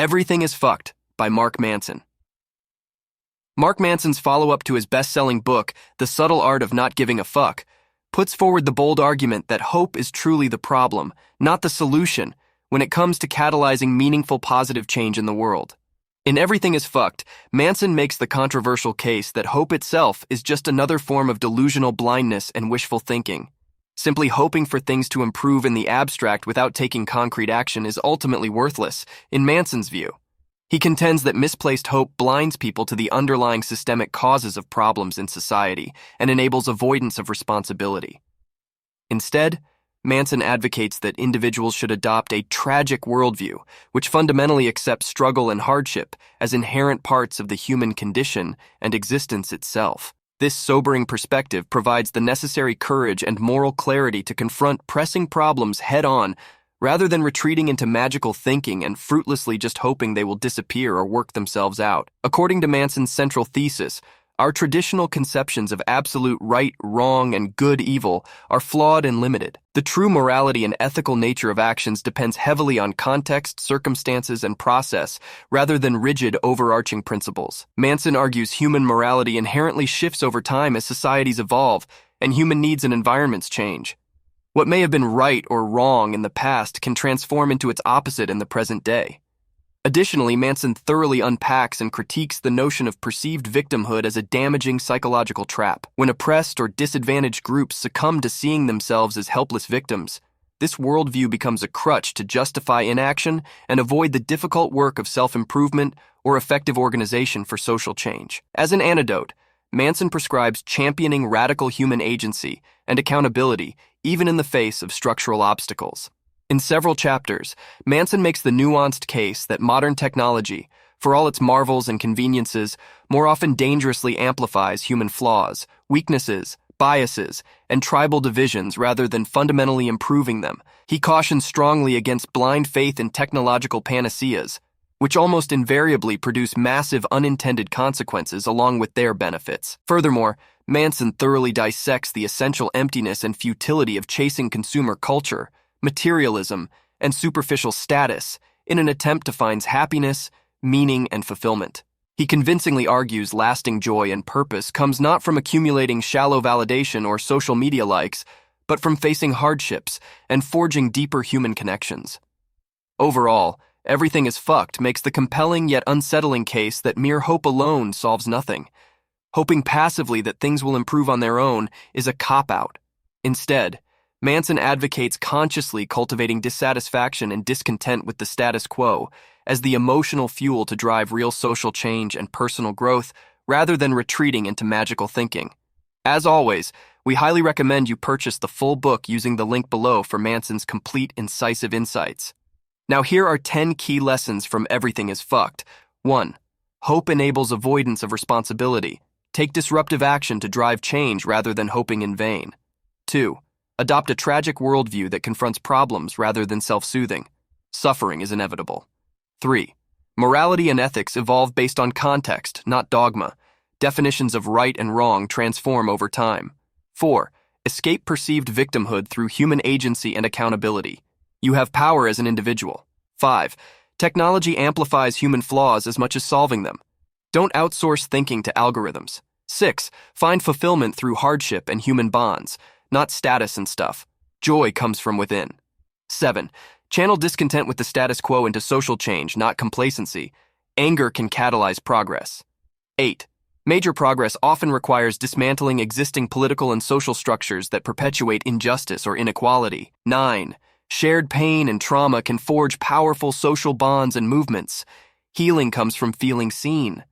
Everything is Fucked by Mark Manson. Mark Manson's follow-up to his best-selling book, The Subtle Art of Not Giving a Fuck, puts forward the bold argument that hope is truly the problem, not the solution, when it comes to catalyzing meaningful positive change in the world. In Everything is Fucked, Manson makes the controversial case that hope itself is just another form of delusional blindness and wishful thinking. Simply hoping for things to improve in the abstract without taking concrete action is ultimately worthless, in Manson's view. He contends that misplaced hope blinds people to the underlying systemic causes of problems in society and enables avoidance of responsibility. Instead, Manson advocates that individuals should adopt a tragic worldview, which fundamentally accepts struggle and hardship as inherent parts of the human condition and existence itself. This sobering perspective provides the necessary courage and moral clarity to confront pressing problems head-on, rather than retreating into magical thinking and fruitlessly just hoping they will disappear or work themselves out. According to Manson's central thesis, our traditional conceptions of absolute right, wrong, and good evil are flawed and limited. The true morality and ethical nature of actions depends heavily on context, circumstances, and process, rather than rigid, overarching principles. Manson argues human morality inherently shifts over time as societies evolve and human needs and environments change. What may have been right or wrong in the past can transform into its opposite in the present day. Additionally, Manson thoroughly unpacks and critiques the notion of perceived victimhood as a damaging psychological trap. When oppressed or disadvantaged groups succumb to seeing themselves as helpless victims, this worldview becomes a crutch to justify inaction and avoid the difficult work of self-improvement or effective organization for social change. As an antidote, Manson prescribes championing radical human agency and accountability even in the face of structural obstacles. In several chapters, Manson makes the nuanced case that modern technology, for all its marvels and conveniences, more often dangerously amplifies human flaws, weaknesses, biases, and tribal divisions rather than fundamentally improving them. He cautions strongly against blind faith in technological panaceas, which almost invariably produce massive unintended consequences along with their benefits. Furthermore, Manson thoroughly dissects the essential emptiness and futility of chasing consumer culture, materialism, and superficial status in an attempt to find happiness, meaning, and fulfillment. He convincingly argues lasting joy and purpose comes not from accumulating shallow validation or social media likes, but from facing hardships and forging deeper human connections. Overall, Everything is Fucked makes the compelling yet unsettling case that mere hope alone solves nothing. Hoping passively that things will improve on their own is a cop-out. Instead, Manson advocates consciously cultivating dissatisfaction and discontent with the status quo as the emotional fuel to drive real social change and personal growth rather than retreating into magical thinking. As always, we highly recommend you purchase the full book using the link below for Manson's complete, incisive insights. Now here are 10 key lessons from Everything is Fucked. 1. Hope enables avoidance of responsibility. Take disruptive action to drive change rather than hoping in vain. 2. Adopt a tragic worldview that confronts problems rather than self-soothing. Suffering is inevitable. 3. Morality and ethics evolve based on context, not dogma. Definitions of right and wrong transform over time. 4. Escape perceived victimhood through human agency and accountability. You have power as an individual. 5. Technology amplifies human flaws as much as solving them. Don't outsource thinking to algorithms. 6. Find fulfillment through hardship and human bonds, not status and stuff. Joy comes from within. 7. Channel discontent with the status quo into social change, not complacency. Anger can catalyze progress. 8. Major progress often requires dismantling existing political and social structures that perpetuate injustice or inequality. 9. Shared pain and trauma can forge powerful social bonds and movements. Healing comes from feeling seen.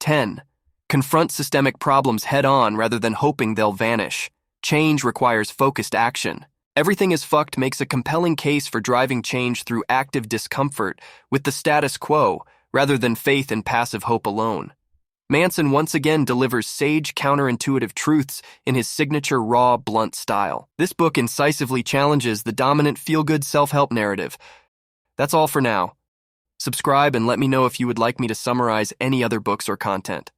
10. Confront systemic problems head-on rather than hoping they'll vanish. Change requires focused action. Everything is Fucked makes a compelling case for driving change through active discomfort with the status quo rather than faith and passive hope alone. Manson once again delivers sage, counterintuitive truths in his signature raw, blunt style. This book incisively challenges the dominant feel-good self-help narrative. That's all for now. Subscribe and let me know if you would like me to summarize any other books or content.